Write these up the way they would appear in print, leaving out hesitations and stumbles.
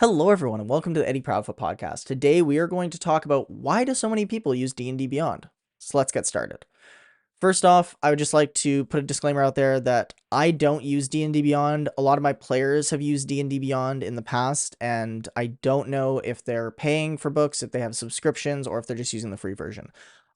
Hello, everyone, and welcome to the Eddie Proudfoot podcast. Today, we are going to talk about why do so many people use D&D Beyond. So let's get started. First off, I would just like to put a disclaimer out there that I don't use D&D Beyond. A lot of my players have used D&D Beyond in the past, and I don't know if they're paying for books, if they have subscriptions, or if they're just using the free version.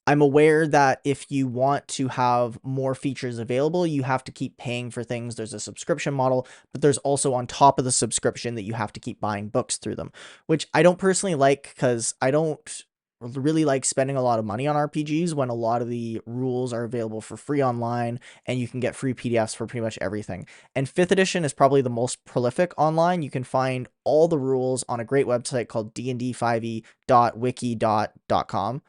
I'm aware that if you want to have more features available, you have to keep paying for things. There's a subscription model, but there's also on top of the subscription that you have to keep buying books through them, which I don't personally like because I don't really like spending a lot of money on RPGs when a lot of the rules are available for free online and you can get free PDFs for pretty much everything. And 5th edition is probably the most prolific online. You can find all the rules on a great website called dnd5e.wiki.com.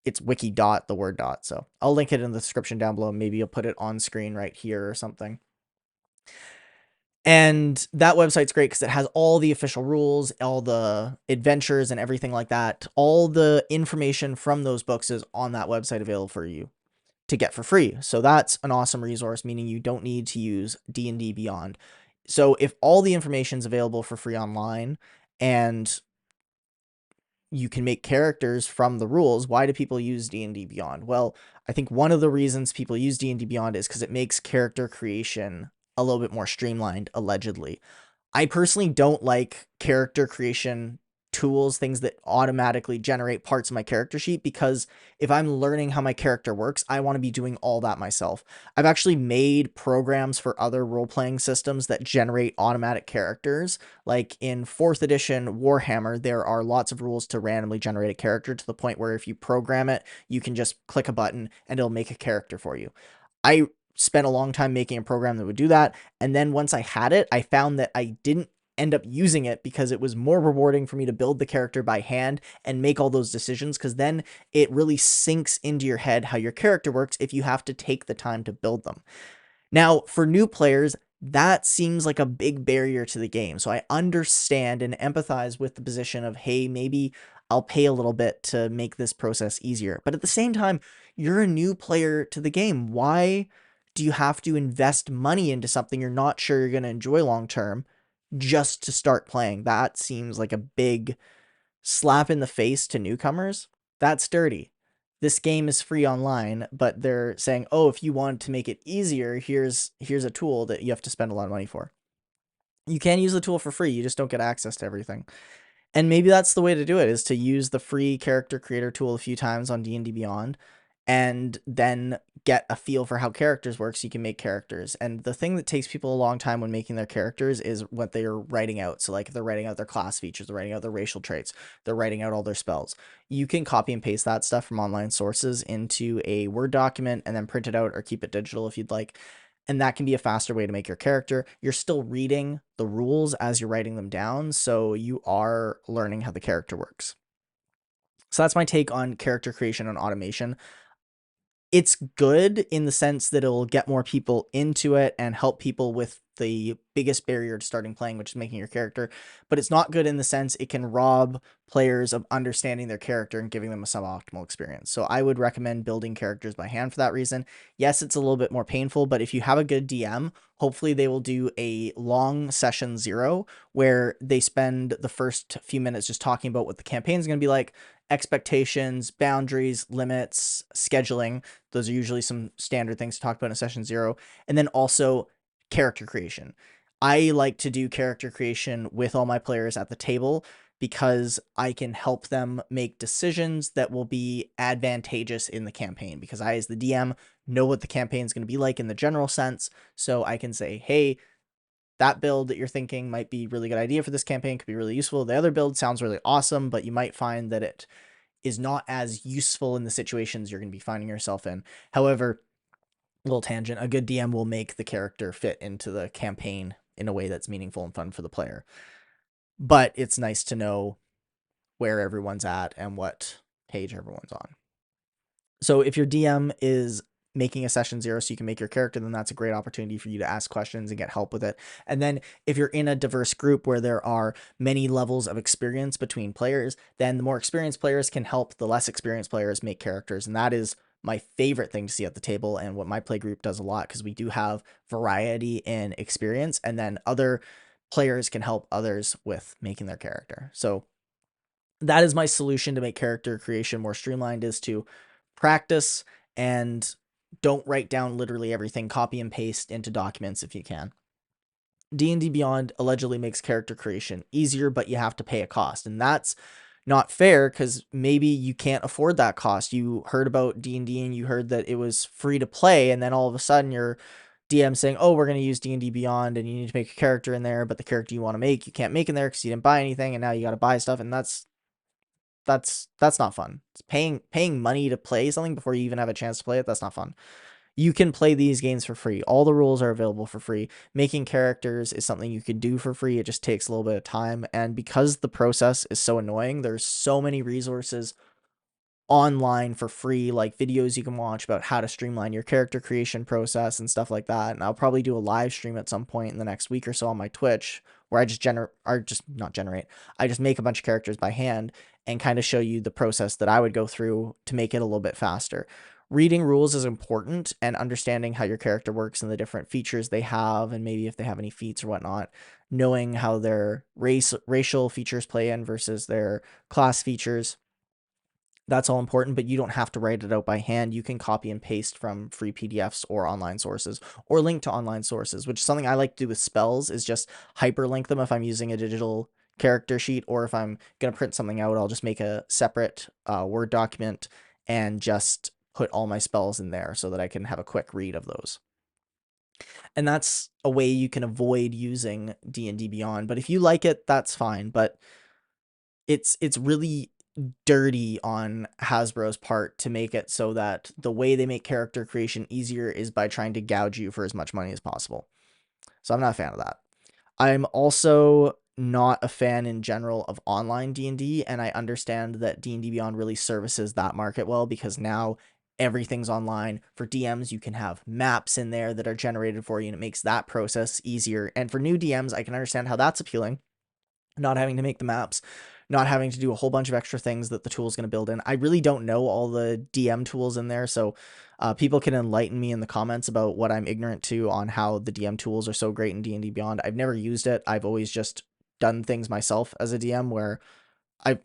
It's wiki dot, the word dot. So I'll link it in the description down below. Maybe I'll put it on screen right here or something. And that website's great because it has all the official rules, all the adventures and everything like that. All the information from those books is on that website available for you to get for free. So that's an awesome resource, meaning you don't need to use D&D Beyond. So if all the information is available for free online and you can make characters from the rules, why do people use D&D Beyond? Well, I think one of the reasons people use D&D Beyond is because it makes character creation a little bit more streamlined, allegedly. I personally don't like character creation tools, things that automatically generate parts of my character sheet, because if I'm learning how my character works, I want to be doing all that myself. I've actually made programs for other role-playing systems that generate automatic characters. Like in 4th edition Warhammer, there are lots of rules to randomly generate a character to the point where if you program it, you can just click a button and it'll make a character for you. I spent a long time making a program that would do that, and then once I had it, I found that I didn't end up using it because it was more rewarding for me to build the character by hand and make all those decisions, because then it really sinks into your head how your character works if you have to take the time to build them. Now, for new players, that seems like a big barrier to the game. So I understand and empathize with the position of, hey, maybe I'll pay a little bit to make this process easier. But at the same time, you're a new player to the game. Why do you have to invest money into something you're not sure you're going to enjoy long term just to start playing? That seems like a big slap in the face to newcomers. That's dirty. This game is free online, but they're saying, oh, if you want to make it easier, here's a tool that you have to spend a lot of money for. You can use the tool for free, you just don't get access to everything. And maybe that's the way to do it, is to use the free character creator tool a few times on D&D Beyond and then get a feel for how characters work so you can make characters. And the thing that takes people a long time when making their characters is what they are writing out. So like if they're writing out their class features, they're writing out their racial traits, they're writing out all their spells. You can copy and paste that stuff from online sources into a Word document and then print it out or keep it digital if you'd like. And that can be a faster way to make your character. You're still reading the rules as you're writing them down, so you are learning how the character works. So that's my take on character creation and automation. It's good in the sense that it'll get more people into it and help people with the biggest barrier to starting playing, which is making your character. But it's not good in the sense it can rob players of understanding their character and giving them a suboptimal experience. So I would recommend building characters by hand for that reason. Yes, it's a little bit more painful, but if you have a good DM, hopefully they will do a long session 0 where they spend the first few minutes just talking about what the campaign is going to be like, expectations, boundaries, limits, scheduling. Those are usually some standard things to talk about in session 0. And then also character creation. I like to do character creation with all my players at the table because I can help them make decisions that will be advantageous in the campaign, because I, as the DM, know what the campaign is going to be like in the general sense. So I can say, hey, that build that you're thinking might be a really good idea for this campaign, could be really useful. The other build sounds really awesome, but you might find that it is not as useful in the situations you're going to be finding yourself in. However, little tangent, a good DM will make the character fit into the campaign in a way that's meaningful and fun for the player. But it's nice to know where everyone's at and what page everyone's on. So if your DM is making a session 0 so you can make your character, then that's a great opportunity for you to ask questions and get help with it. And then if you're in a diverse group where there are many levels of experience between players, then the more experienced players can help the less experienced players make characters. And that is my favorite thing to see at the table, and what my play group does a lot, because we do have variety in experience, and then other players can help others with making their character. So that is my solution to make character creation more streamlined, is to practice and don't write down literally everything, copy and paste into documents if you can. D&D Beyond allegedly makes character creation easier, but you have to pay a cost. And that's not fair, because maybe you can't afford that cost. You heard about D&D and you heard that it was free to play, and then all of a sudden your DM saying, oh, we're going to use D&D Beyond and you need to make a character in there, but the character you want to make, you can't make in there because you didn't buy anything, and now you got to buy stuff, and that's not fun. It's paying money to play something before you even have a chance to play it. That's not fun. You can play these games for free. All the rules are available for free. Making characters is something you could do for free. It just takes a little bit of time. And because the process is so annoying, there's so many resources online for free, like videos you can watch about how to streamline your character creation process and stuff like that. And I'll probably do a live stream at some point in the next week or so on my Twitch, where I just I just make a bunch of characters by hand and kind of show you the process that I would go through to make it a little bit faster. Reading rules is important, and understanding how your character works and the different features they have, and maybe if they have any feats or whatnot, knowing how their racial features play in versus their class features. That's all important, but you don't have to write it out by hand. You can copy and paste from free PDFs or online sources, or link to online sources, which is something I like to do with spells, is just hyperlink them if I'm using a digital character sheet, or if I'm going to print something out, I'll just make a separate Word document and just put all my spells in there so that I can have a quick read of those. And that's a way you can avoid using D&D Beyond. But if you like it, that's fine. But it's really dirty on Hasbro's part to make it so that the way they make character creation easier is by trying to gouge you for as much money as possible. So I'm not a fan of that. I'm also not a fan in general of online D&D, and I understand that D&D Beyond really services that market well, because now everything's online. For DMs, you can have maps in there that are generated for you, and it makes that process easier. And for new DMs, I can understand how that's appealing, not having to make the maps, not having to do a whole bunch of extra things that the tool is going to build in. I really don't know all the DM tools in there, so people can enlighten me in the comments about what I'm ignorant to on how the DM tools are so great in D&D Beyond. I've never used it. I've always just done things myself as a DM, where I,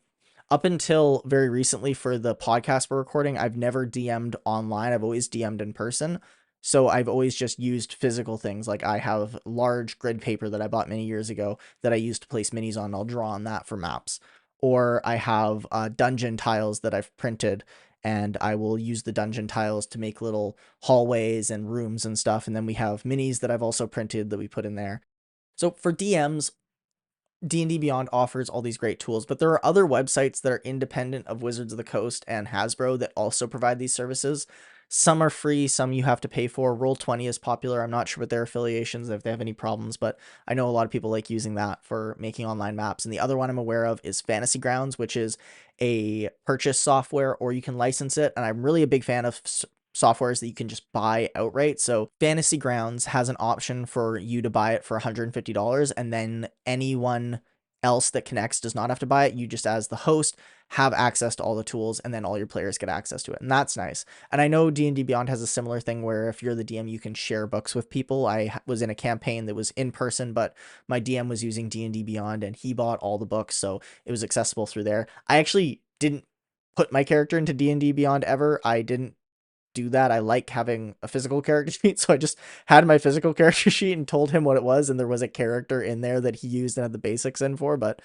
up until very recently for the podcast we're recording, I've never DM'd online. I've always DM'd in person. So I've always just used physical things. Like I have large grid paper that I bought many years ago that I used to place minis on. I'll draw on that for maps. Or I have dungeon tiles that I've printed, and I will use the dungeon tiles to make little hallways and rooms and stuff. And then we have minis that I've also printed that we put in there. So for DMs, D&D Beyond offers all these great tools, but there are other websites that are independent of Wizards of the Coast and Hasbro that also provide these services. Some are free, some you have to pay for. Roll20 is popular. I'm not sure what their affiliations, if they have any problems, but I know a lot of people like using that for making online maps. And the other one I'm aware of is Fantasy Grounds, which is a purchase software, or you can license it. And I'm really a big fan of softwares that you can just buy outright. So Fantasy Grounds has an option for you to buy it for $150, and then anyone else that connects does not have to buy it. You just, as the host, have access to all the tools, and then all your players get access to it, and that's nice. And I know D&D Beyond has a similar thing where if you're the DM, you can share books with people. I was in a campaign that was in person, but my DM was using D&D Beyond, and he bought all the books, so it was accessible through there. I actually didn't put my character into D&D Beyond ever. I didn't do that. I like having a physical character sheet, so I just had my physical character sheet and told him what it was, and there was a character in there that he used and had the basics in for. But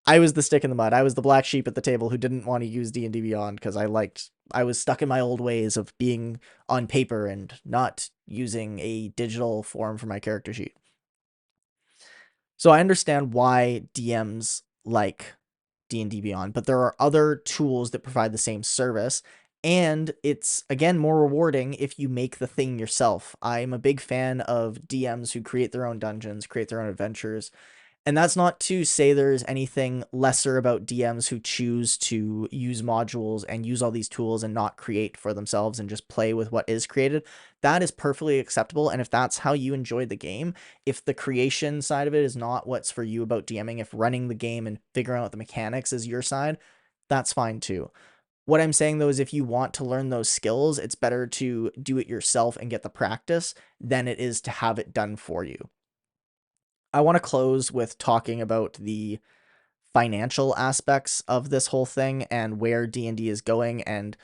I was the stick in the mud. I was the black sheep at the table who didn't want to use D&D Beyond because I was stuck in my old ways of being on paper and not using a digital form for my character sheet. So I understand why DMs like D&D Beyond, but there are other tools that provide the same service, and it's, again, more rewarding if you make the thing yourself. I'm a big fan of DMs who create their own dungeons, create their own adventures. And that's not to say there's anything lesser about DMs who choose to use modules and use all these tools and not create for themselves and just play with what is created. That is perfectly acceptable. And if that's how you enjoyed the game, if the creation side of it is not what's for you about DMing, if running the game and figuring out the mechanics is your side, that's fine too. What I'm saying though is if you want to learn those skills, it's better to do it yourself and get the practice than it is to have it done for you. I want to close with talking about the financial aspects of this whole thing and where D&D is going. And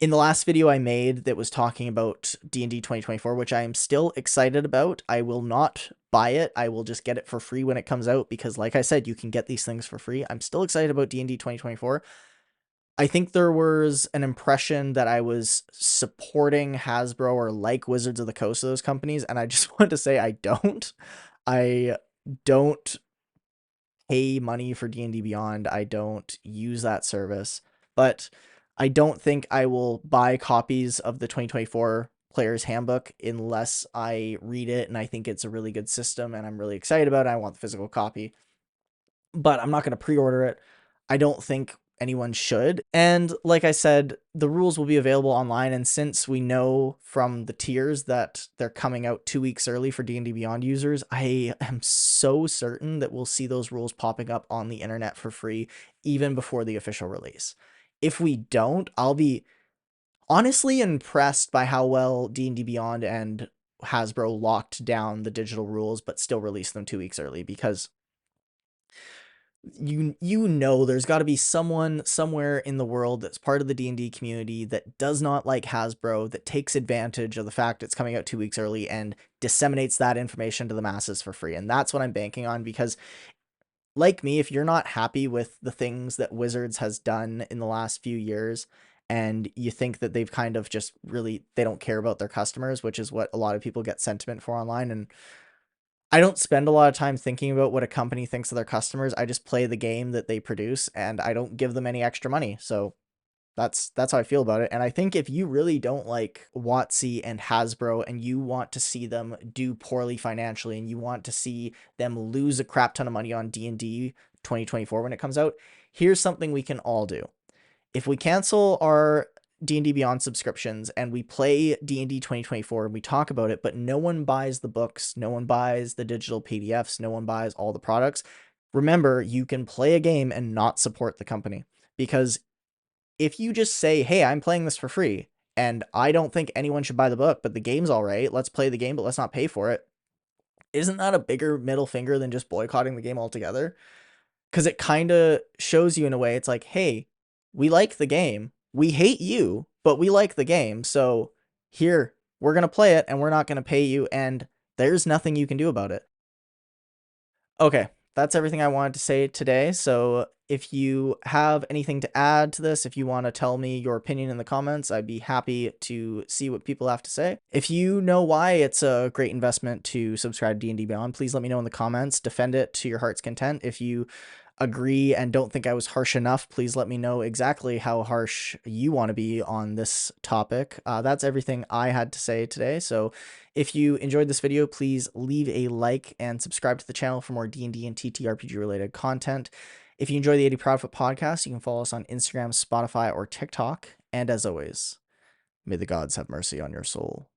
in the last video I made that was talking about D&D 2024, which I am still excited about, I will not buy it. I will just get it for free when it comes out because, like I said, you can get these things for free. I'm still excited about D&D 2024. I think there was an impression that I was supporting Hasbro or like Wizards of the Coast of those companies, and I just want to say I don't. I don't pay money for D&D Beyond. I don't use that service, but I don't think I will buy copies of the 2024 Player's Handbook unless I read it and I think it's a really good system and I'm really excited about it. I want the physical copy, but I'm not going to pre-order it. I don't think anyone should. And like I said, the rules will be available online. And since we know from the tiers that they're coming out 2 weeks early for D&D Beyond users, I am so certain that we'll see those rules popping up on the internet for free even before the official release. If we don't, I'll be honestly impressed by how well D&D Beyond and Hasbro locked down the digital rules, but still released them 2 weeks early, because you know there's got to be someone somewhere in the world that's part of the D&D community that does not like Hasbro, that takes advantage of the fact it's coming out 2 weeks early and disseminates that information to the masses for free. And that's what I'm banking on, because like me, if you're not happy with the things that Wizards has done in the last few years and you think that they've kind of just really, they don't care about their customers, which is what a lot of people get sentiment for online. And I don't spend a lot of time thinking about what a company thinks of their customers. I just play the game that they produce and I don't give them any extra money. So that's how I feel about it. And I think if you really don't like WotC and Hasbro and you want to see them do poorly financially and you want to see them lose a crap ton of money on D&D 2024 when it comes out, here's something we can all do. If we cancel our D&D Beyond subscriptions and we play D&D 2024 and we talk about it, but no one buys the books, no one buys the digital PDFs, no one buys all the products, remember, you can play a game and not support the company. Because if you just say, hey, I'm playing this for free and I don't think anyone should buy the book, but the game's all right, let's play the game, but let's not pay for it, isn't that a bigger middle finger than just boycotting the game altogether? Because it kind of shows you in a way, it's like, hey, we like the game, we hate you, but we like the game, so here, we're going to play it and we're not going to pay you, and there's nothing you can do about it. Okay, that's everything I wanted to say today. So if you have anything to add to this, if you want to tell me your opinion in the comments, I'd be happy to see what people have to say. If you know why it's a great investment to subscribe to D&D Beyond, please let me know in the comments. Defend it to your heart's content. If you agree and don't think I was harsh enough, please let me know exactly how harsh you want to be on this topic. That's everything I had to say today. So if you enjoyed this video, please leave a like and subscribe to the channel for more D&D and TTRPG related content. If you enjoy the 80 Proudfoot podcast, you can follow us on Instagram, Spotify, or TikTok. And as always, may the gods have mercy on your soul.